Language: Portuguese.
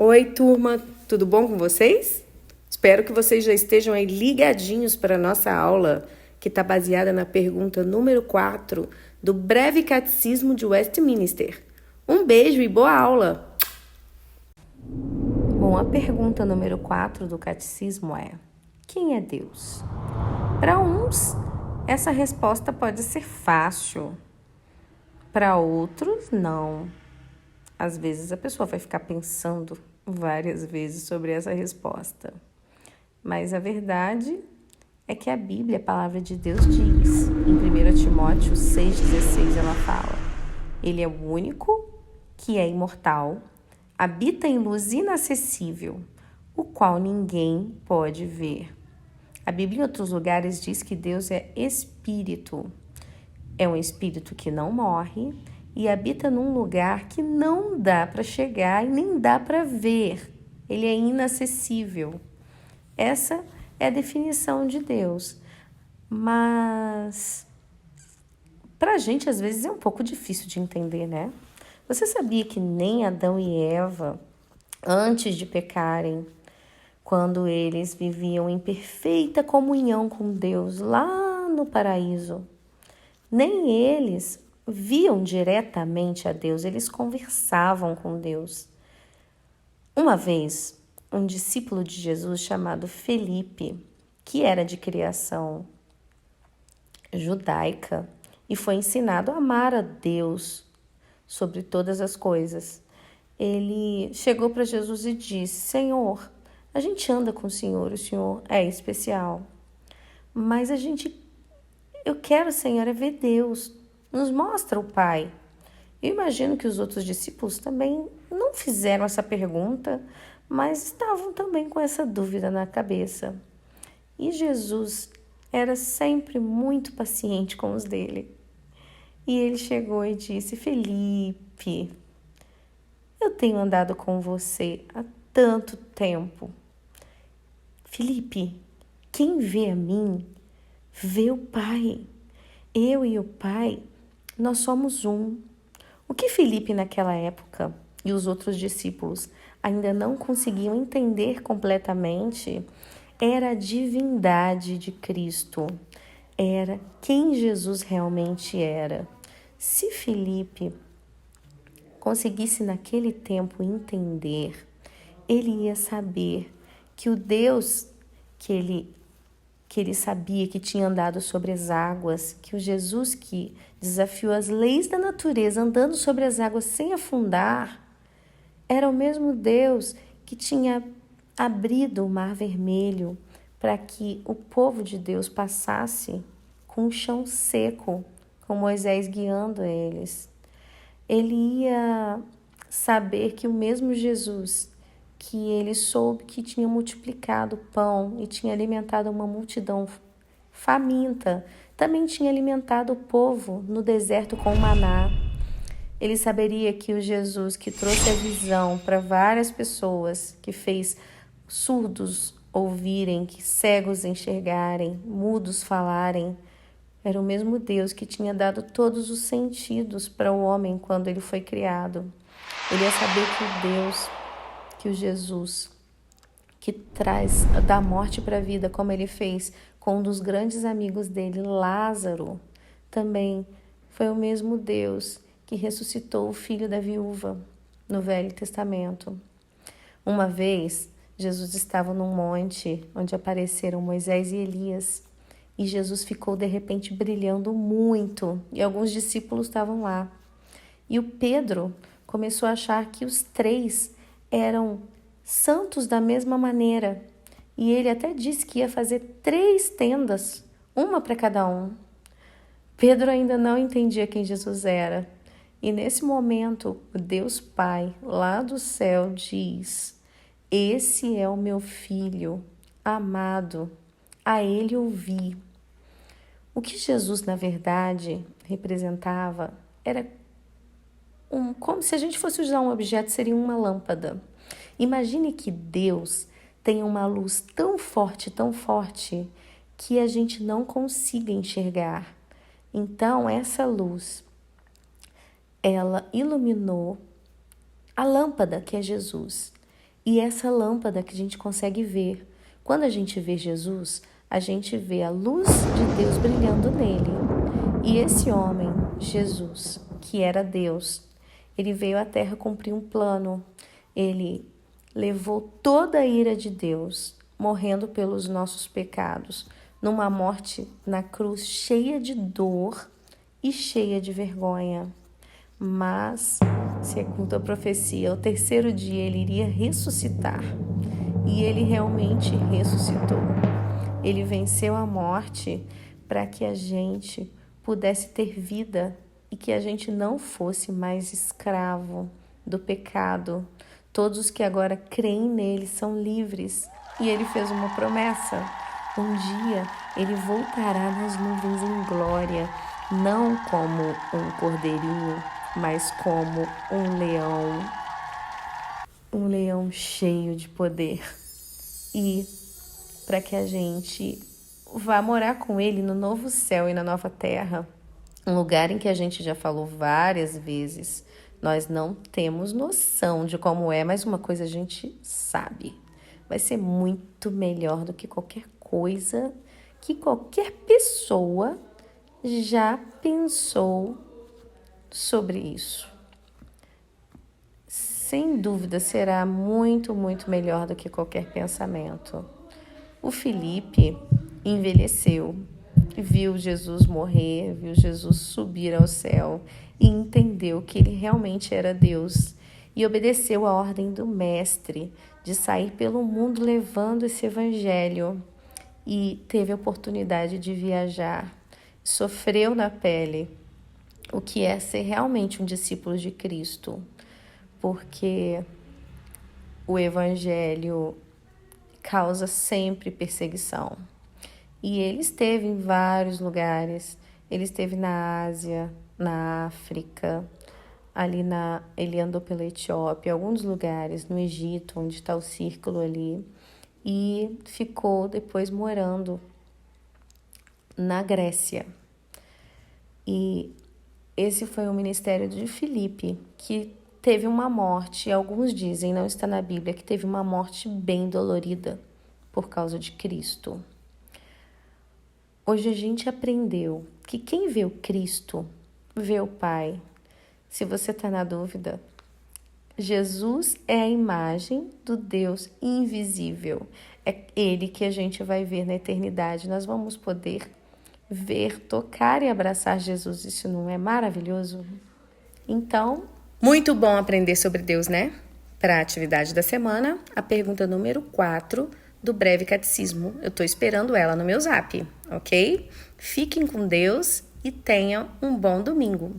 Oi, turma, tudo bom com vocês? Espero que vocês já estejam aí ligadinhos para a nossa aula, que está baseada na pergunta número 4 do Breve Catecismo de Westminster. Um beijo e boa aula! Bom, a pergunta número 4 do catecismo é: quem é Deus? Para uns, essa resposta pode ser fácil. Para outros, não. Às vezes a pessoa vai ficar pensando várias vezes sobre essa resposta. Mas a verdade é que a Bíblia, a palavra de Deus, diz, em 1 Timóteo 6,16, ela fala: Ele é o único que é imortal, habita em luz inacessível, o qual ninguém pode ver. A Bíblia em outros lugares diz que Deus é espírito. É um espírito que não morre e habita num lugar que não dá para chegar e nem dá para ver. Ele é inacessível. Essa é a definição de Deus. Mas para a gente às vezes é um pouco difícil de entender, né? Você sabia que nem Adão e Eva, antes de pecarem, quando eles viviam em perfeita comunhão com Deus lá no paraíso, nem eles viam diretamente a Deus, eles conversavam com Deus. Uma vez, um discípulo de Jesus chamado Felipe, que era de criação judaica e foi ensinado a amar a Deus sobre todas as coisas, ele chegou para Jesus e disse: Senhor, a gente anda com o Senhor é especial, mas eu quero, Senhor, é ver Deus, nos mostra o Pai. Eu imagino que os outros discípulos também não fizeram essa pergunta, mas estavam também com essa dúvida na cabeça. E Jesus era sempre muito paciente com os dele. E ele chegou e disse: Felipe, eu tenho andado com você há tanto tempo. Felipe, quem vê a mim, vê o Pai. Eu e o Pai, nós somos um. O que Felipe naquela época e os outros discípulos ainda não conseguiam entender completamente era a divindade de Cristo, era quem Jesus realmente era. Se Felipe conseguisse naquele tempo entender, ele ia saber que o Deus que ele sabia que tinha andado sobre as águas, que o Jesus que desafiou as leis da natureza andando sobre as águas sem afundar, era o mesmo Deus que tinha abrido o Mar Vermelho para que o povo de Deus passasse com o chão seco, com Moisés guiando eles. Ele ia saber que o mesmo Jesus que ele soube que tinha multiplicado o pão e tinha alimentado uma multidão faminta, também tinha alimentado o povo no deserto com maná. Ele saberia que o Jesus que trouxe a visão para várias pessoas, que fez surdos ouvirem, que cegos enxergarem, mudos falarem, era o mesmo Deus que tinha dado todos os sentidos para o homem quando ele foi criado. Ele ia saber que o Deus, que o Jesus, que traz da morte para a vida, como ele fez com um dos grandes amigos dele, Lázaro, também foi o mesmo Deus que ressuscitou o filho da viúva no Velho Testamento. Uma vez, Jesus estava num monte onde apareceram Moisés e Elias, e Jesus ficou de repente brilhando muito, e alguns discípulos estavam lá. E o Pedro começou a achar que os três eram santos da mesma maneira. E ele até disse que ia fazer 3 tendas, uma para cada um. Pedro ainda não entendia quem Jesus era. E nesse momento, o Deus Pai, lá do céu, diz: Esse é o meu filho amado, a ele ouvi. O que Jesus, na verdade, representava era como se a gente fosse usar um objeto, seria uma lâmpada. Imagine que Deus tem uma luz tão forte, que a gente não consiga enxergar. Então, essa luz, ela iluminou a lâmpada que é Jesus. E essa lâmpada que a gente consegue ver. Quando a gente vê Jesus, a gente vê a luz de Deus brilhando nele. E esse homem, Jesus, que era Deus, ele veio à Terra cumprir um plano. Ele levou toda a ira de Deus, morrendo pelos nossos pecados, numa morte na cruz cheia de dor e cheia de vergonha. Mas, segundo a profecia, ao terceiro dia ele iria ressuscitar. E ele realmente ressuscitou. Ele venceu a morte para que a gente pudesse ter vida e que a gente não fosse mais escravo do pecado. Todos os que agora creem nele são livres. E ele fez uma promessa. Um dia ele voltará nas nuvens em glória, não como um cordeirinho, mas como um leão cheio de poder. E para que a gente vá morar com ele no novo céu e na nova terra, um lugar em que a gente já falou várias vezes, nós não temos noção de como é, mas uma coisa a gente sabe. Vai ser muito melhor do que qualquer coisa que qualquer pessoa já pensou sobre isso. Sem dúvida será muito, muito melhor do que qualquer pensamento. O Felipe envelheceu, viu Jesus morrer, viu Jesus subir ao céu e entendeu que ele realmente era Deus e obedeceu a ordem do mestre de sair pelo mundo levando esse evangelho e teve a oportunidade de viajar, sofreu na pele o que é ser realmente um discípulo de Cristo, porque o evangelho causa sempre perseguição. E ele esteve em vários lugares. Ele esteve na Ásia, na África, ele andou pela Etiópia, alguns lugares, no Egito, onde está o círculo ali, e ficou depois morando na Grécia. E esse foi o ministério de Filipe, que teve uma morte, alguns dizem, não está na Bíblia, que teve uma morte bem dolorida por causa de Cristo. Hoje a gente aprendeu que quem vê o Cristo, vê o Pai. Se você está na dúvida, Jesus é a imagem do Deus invisível. É Ele que a gente vai ver na eternidade. Nós vamos poder ver, tocar e abraçar Jesus. Isso não é maravilhoso? Então, muito bom aprender sobre Deus, né? Para a atividade da semana, a pergunta número 4 do Breve Catecismo. Eu estou esperando ela no meu zap, ok? Fiquem com Deus e tenham um bom domingo.